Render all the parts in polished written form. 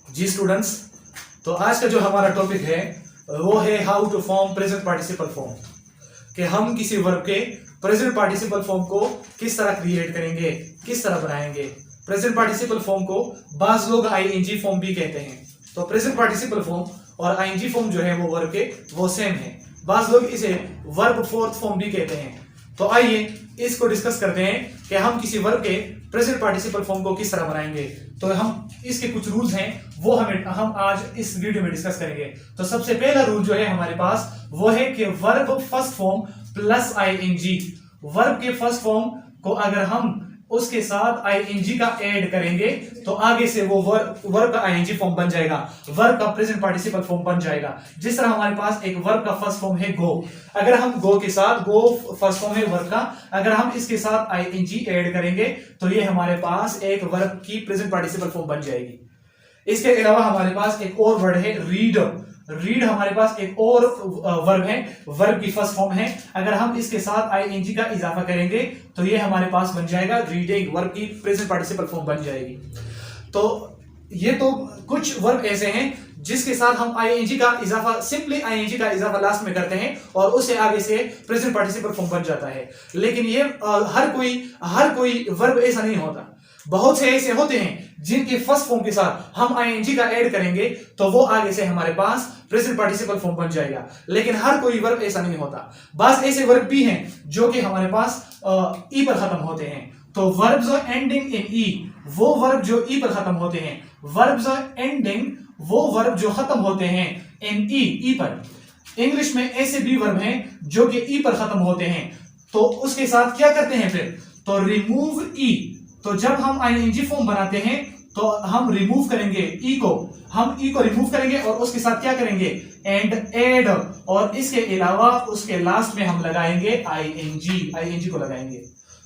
जी students, तो आज का जो हमारा टॉपिक है वो है how to form present participle form. कि हम किसी वर्ब के प्रेजेंट पार्टिसिपल फॉर्म को किस तरह क्रिएट करेंगे, किस तरह बनाएंगे। प्रेजेंट पार्टिसिपल फॉर्म को बाज लोग आईएनजी फॉर्म भी कहते हैं। तो प्रेजेंट पार्टिसिपल फॉर्म और आईएनजी फॉर्म जो है वो वर्ब के वो सेम है। बाज लोग इसे वर्ब फोर्थ फॉर्म भी कहते हैं। तो आइए इसको डिस्कस करते हैं कि हम किसी वर्ब के प्रेजेंट पार्टिसिपल फॉर्म को किस तरह बनाएंगे। तो हम इसके कुछ रूल्स हैं वो हम आज इस वीडियो में डिस्कस करेंगे। तो सबसे पहला रूल जो है हमारे पास वो है कि verb first form plus ING. Verb के फर्स्ट फॉर्म को अगर हम उसके साथ आईएनजी का ऐड करेंगे तो आगे से वो वर्ब का आईएनजी फॉर्म बन जाएगा, वर्ब का प्रेजेंट पार्टिसिपल फॉर्म बन जाएगा। जिस तरह हमारे पास एक वर्ब का फर्स्ट फॉर्म है गो, अगर हम गो के साथ, गो फर्स्ट फॉर्म है वर्ब का, अगर हम इसके साथ आईएनजी ऐड करेंगे तो ये हमारे पास एक वर्ब की प्रेजेंट पार्टिसिपल फॉर्म बन जाएगी। इसके अलावा हमारे पास एक और वर्ड है रीड। रीड हमारे पास एक और वर्ब है, वर्ब की फर्स्ट फॉर्म है। अगर हम इसके साथ आईएनजी का इजाफा करेंगे तो ये हमारे पास बन जाएगा रीडिंग, वर्ब की प्रेजेंट पार्टिसिपल फॉर्म बन जाएगी। तो ये तो कुछ वर्ब ऐसे हैं जिसके साथ हम आईएनजी का इजाफा, सिंपली आईएनजी का इजाफा लास्ट में करते हैं और उससे आगे से प्रेजेंट पार्टिसिपल फॉर्म बन जाता है। लेकिन ये हर कोई वर्ब ऐसा नहीं होता। बहुत से ऐसे होते हैं जिनके फर्स्ट फॉर्म के साथ हम आईएनजी का ऐड करेंगे तो वो आगे से हमारे पास प्रेजेंट पार्टिसिपल फॉर्म बन जाएगा। लेकिन हर कोई वर्ब ऐसा नहीं होता। बस ऐसे वर्ब भी हैं जो कि हमारे पास ई पर खत्म होते हैं। तो वर्ब्स एंडिंग इन ई, वो वर्ब जो ई पर खत्म होते हैं, वर्ब्स एंडिंग, वो वर्ब जो खत्म होते हैं इन ई पर। इंग्लिश में ऐसे भी वर्ब हैं जो कि ई पर खत्म होते हैं, तो उसके साथ क्या करते हैं फिर, तो रिमूव ई। तो जब हम आईएनजी फॉर्म बनाते हैं तो हम रिमूव करेंगे ई को, हम ई को रिमूव करेंगे और उसके साथ क्या करेंगे, एंड एड, और इसके अलावा उसके लास्ट में हम लगाएंगे आईएनजी को लगाएंगे।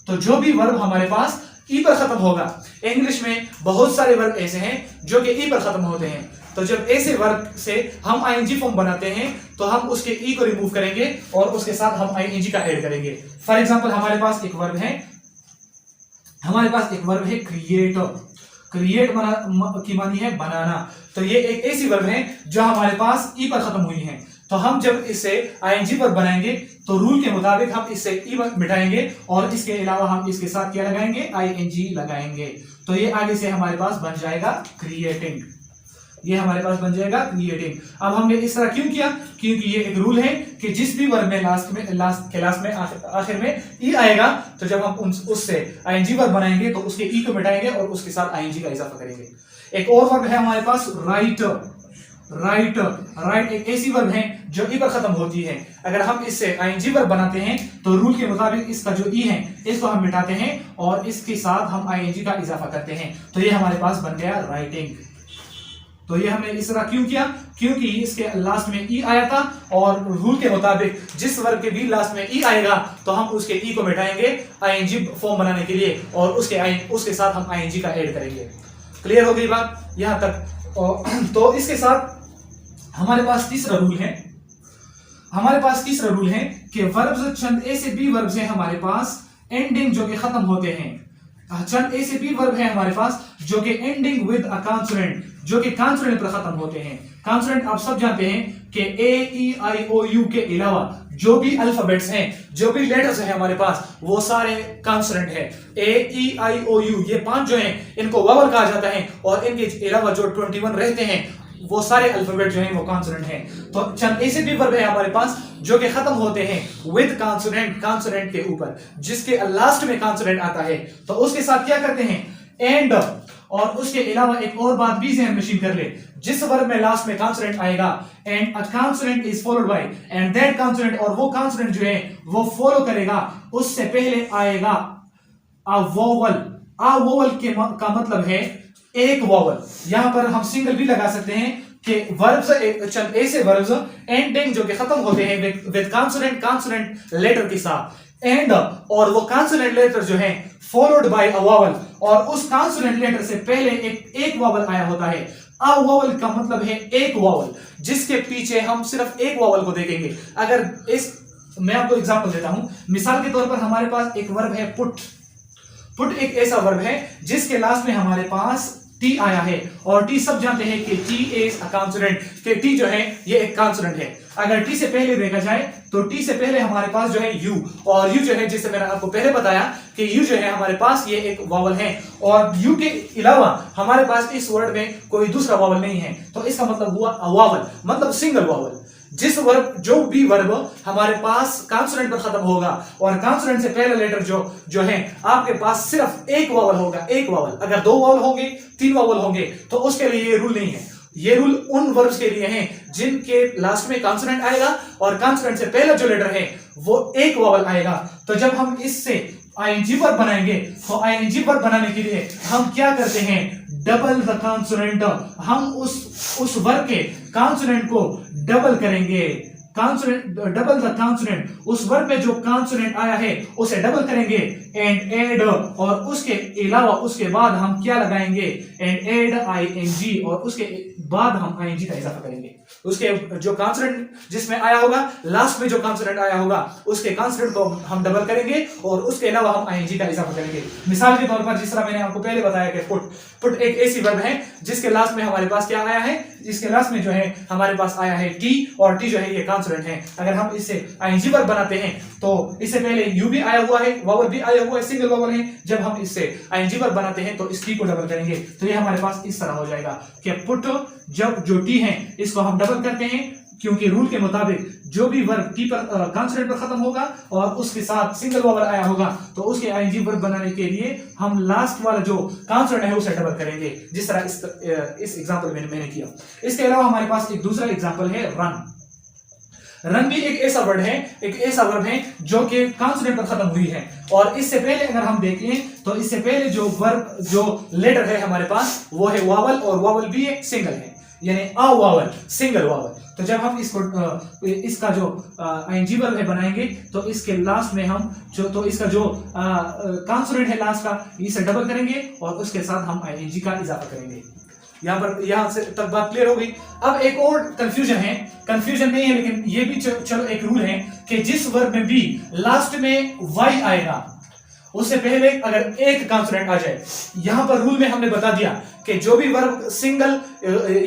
तो जो भी वर्ब हमारे पास ई पर खत्म होगा, इंग्लिश में बहुत सारे वर्ब ऐसे हैं जो कि ई पर खत्म होते हैं, तो जब ऐसे वर्ब से हम आईएनजी फॉर्म बनाते हैं तो हम उसके ई को रिमूव करेंगे और उसके साथ हम आईएनजी का ऐड करेंगे। फॉर एग्जांपल हमारे पास एक वर्ब है क्रिएट। क्रिएट की मानी है बनाना। तो ये एक ऐसी वर्ब है जो हमारे पास ई पर खत्म हुई है। तो हम जब इसे आईएनजी पर बनाएंगे तो रूल के मुताबिक हम इससे ई मिटाएंगे और इसके अलावा हम इसके साथ क्या लगाएंगे, आईएनजी लगाएंगे। तो ये आगे से हमारे पास बन जाएगा क्रिएटिंग। ये हमारे पास बन जाएगा क्रिएटिंग। अब हमने इस तरह क्यों किया, क्योंकि ये एक रूल है कि जिस भी वर्ब में आखिर में ई आएगा तो जब हम उससे आईएनजी वर्ब बनाएंगे तो उसके ई को मिटाएंगे और उसके साथ आईएनजी का इजाफा करेंगे। एक और वर्ब है हमारे पास राइट। राइट एक ऐसी वर्ब है जो ई पर खत्म होती है। अगर हम इससे आईएनजी वर्ब बनाते हैं तो रूल के मुताबिक इसका जो ई है इसको हम मिटाते हैं और इसके साथ हम आईएनजी का इजाफा करते हैं। तो ये हमारे पास बन गया राइटिंग। तो ये हमने इस तरह क्यों किया, क्योंकि इसके लास्ट में ई आया था और रूल के मुताबिक जिस वर्ब के भी लास्ट में ई आएगा तो हम उसके ई को मिटाएंगे आईएनजी फॉर्म बनाने के लिए और उसके साथ हम आईएनजी का ऐड करेंगे। क्लियर हो गई बात यहां तक। तो इसके साथ हमारे पास तीसरा रूल है कि वर्ब्स, चंद ऐसे भी वर्ब्स हैं हमारे पास एंडिंग जो कि खत्म होते हैं। चंद ऐसे भी वर्ब है हमारे पास जो कि एंडिंग विद अ कॉन्सोनेंट, जो कि कॉन्सोनेंट पर खत्म होते हैं। कॉन्सोनेंट आप सब जानते हैं कि ए ई आई ओ यू के अलावा जो भी अल्फाबेट्स हैं, जो भी लेटर्स हैं हमारे पास, वो सारे कॉन्सोनेंट है। ए ई आई ओ यू ये 5 जो हैं इनको वावल कहा जाता है और इनके अलावा जो 21 रहते हैं वो सारे अल्फाबेट जो हैं वो कॉन्सोनेंट हैं। तो चंद ऐसे भी वर्ब है हमारे पास जो कि खत्म होते हैं विद कॉन्सोनेंट के ऊपर, जिसके लास्ट में कॉन्सोनेंट आता है तो उसके साथ क्या करते हैं, एंड। और उसके अलावा एक और बात भी ज़हन नशीन कर ले, जिस वर्ब में लास्ट में कॉन्सोनेंट आएगा and a consonant is followed by and that consonant, और वो कॉन्सोनेंट जो है वो फॉलो करेगा, उससे पहले आएगा अ वोवल। अ वोवल का मतलब है एक वोवल। यहां पर हम सिंगल भी लगा सकते हैं कि वर्ब्स, चंद ऐसे वर्ब्स एंडिंग जो कि खत्म होते हैं विद कॉन्सोनेंट लेटर के साथ, एंड और वो कॉन्सोनेंट लेटर जो है फॉलोड बाय अ वोवल, और उस कॉन्सोनेंट लेटर से पहले एक वोवल आया होता है। अ वोवल का मतलब है एक वोवल, जिसके पीछे हम सिर्फ एक वोवल को देखेंगे। अगर मैं आपको एग्जांपल देता हूं, मिसाल के तौर पर हमारे पास एक वर्ब है पुट। पुट एक ऐसा वर्ब है जिसके लास्ट में हमारे पास टी आया है, और टी सब जानते हैं कि टी इज अ कॉन्सोनेंट, कि टी जो है ये एक कॉन्सोनेंट है। अगर टी से पहले देखा जाए तो टी से पहले हमारे पास जो है यू, और यू जो है जिससे मैंने आपको पहले बताया कि यू जो है हमारे पास ये एक वावल है, और यू के अलावा हमारे पास इस वर्ड में कोई दूसरा वावल नहीं है। तो इसका मतलब हुआ वावल, मतलब सिंगल वावल। जिस वर्ब, जो भी वर्ब हमारे पास कॉन्सोनेंट पर खत्म होगा और कॉन्सोनेंट से पहले लेटर जो है आपके पास सिर्फ एक वावल होगा, एक वावल। अगर दो वावल होंगे, तीन वावल होंगे, तो उसके लिए ये रूल नहीं है। ये रूल उन वर्ब्स के लिए हैं जिनके लास्ट में कॉन्सोनेंट आएगा और कॉन्सोनेंट से पहले जो लेटर है वो एक वावल आएगा। तो जब हम इससे आईएनजी वर्ब बनाएंगे तो आईएनजी वर्ब बनाने के लिए हम क्या करते हैं, डबल द कॉन्सोनेंट, हम उस वर्ब के कॉन्सोनेंट को डबल करेंगे। कॉन्सोनेंट, डबल द कॉन्सोनेंट, उस वर्ब में जो कॉन्सोनेंट आया है उसे डबल करेंगे, एंड एड, और उसके अलावा उसके बाद हम क्या लगाएंगे, एंड एड आईएनजी, और उसके बाद हम आईएनजी का इजाफा करेंगे। उसके जो कॉन्सोनेंट जिसमें आया होगा, लास्ट में जो कॉन्सोनेंट आया होगा उसके कॉन्सोनेंट को हम डबल करेंगे और उसके अलावा हम आईएनजी का इजाफा करेंगे। मिसाल के तौर पर जिस तरह मैंने आपको पहले बताया कि पुट एक ऐसी वर्ब है जिसके लास्ट में हमारे पास क्या आया है, जिसके लास्ट में जो है हमारे पास आया है टी, और टी जो है ये कॉन्सोनेंट है। अगर हम इससे आईएनजी वर्ब बनाते हैं तो इससे पहले यू भी आया हुआ है, वावल भी आया हुआ है, सिंगल वावल है। जब हम इससे आईएनजी वर्ब बनाते हैं तो इस टी को डबल करेंगे, तो ये हमारे पास इस तरह हो जाएगा कि पुट, जब जो टी है इसको हम डबल करते हैं, क्योंकि रूल के मुताबिक जो भी वर्ब टी पर कॉन्सोनेंट पर खत्म होगा और उसके साथ सिंगल वावल आया होगा तो उसके आईएनजी वर्ब बनाने के लिए हम लास्ट वाला जो कॉन्सोनेंट है उसे डबल करेंगे, जिस तरह इस एग्जांपल में मैंने किया। इसके अलावा हमारे पास एक दूसरा एग्जांपल है रन। रन भी एक ऐसा वर्ड है, एक ऐसा वर्ब है जो कि कॉन्सोनेंट पर खत्म हुई है, और इससे पहले अगर हम देखें तो इससे पहले जो वर्ब, जो लेटर है हमारे पास वो है वावल, और वावल भी एक सिंगल है, यानी अ वावल, सिंगल वावल। तो जब हम इसका जो आईएनजी वर्ब है बनाएंगे तो इसके लास्ट में हम इसका जो कॉन्सोनेंट है लास्ट का, इसे डबल करेंगे और उसके साथ हम आईएनजी का इजाफा करेंगे। यहां से तक बात क्लियर हो गई। अब एक और कंफ्यूजन है, कंफ्यूजन नहीं है लेकिन ये भी चलो एक रूल है कि जिस वर्ब में भी लास्ट में वाई आएगा उससे पहले अगर एक कॉन्सोनेंट आ जाए, यहां पर रूल में हमने बता दिया कि जो भी वर्ब सिंगल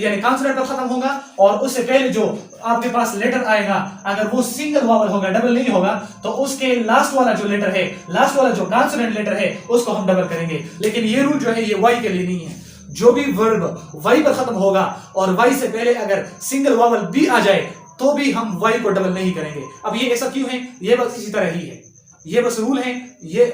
यानी कॉन्सोनेंट पर खत्म होगा और उससे पहले जो आपके पास लेटर आएगा अगर वो सिंगल वावल होगा, डबल नहीं होगा, तो उसके लास्ट वाला जो लेटर है, लास्ट वाला जो कॉन्सोनेंट लेटर है उसको हम डबल करेंगे। लेकिन ये रूल जो है ये वाई के लिए नहीं है। जो भी वर्ब वाई पर खत्म होगा और वाई से पहले अगर सिंगल वावल भी आ जाए तो भी हम वाई को डबल नहीं करेंगे। अब ये ऐसा क्यों है, ये बस इसी तरह ही है, ये बस रूल है, ये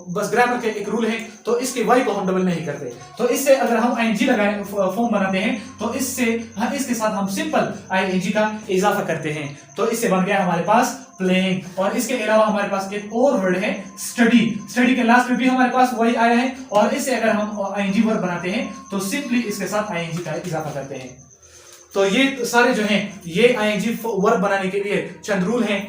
बस ग्रामर के एक रूल है, तो इसके वाई को हम डबल नहीं करते। तो इससे अगर हम आईएनजी लगाए फॉर्म बनाते हैं तो इसके साथ हम सिंपल आईएनजी का इजाफा करते हैं, तो इससे बन गया हमारे पास प्लेइंग। और इसके अलावा हमारे पास एक और वर्ड है स्टडी। स्टडी के लास्ट में भी हमारे पास वही आया है, और इससे अगर हम आईएनजी वर्ड बनाते हैं तो सिंपली इसके साथ आईएनजी का इजाफा करते हैं। तो ये सारे जो हैं ये आईएनजी वर्ब बनाने के लिए चंद रूल हैं।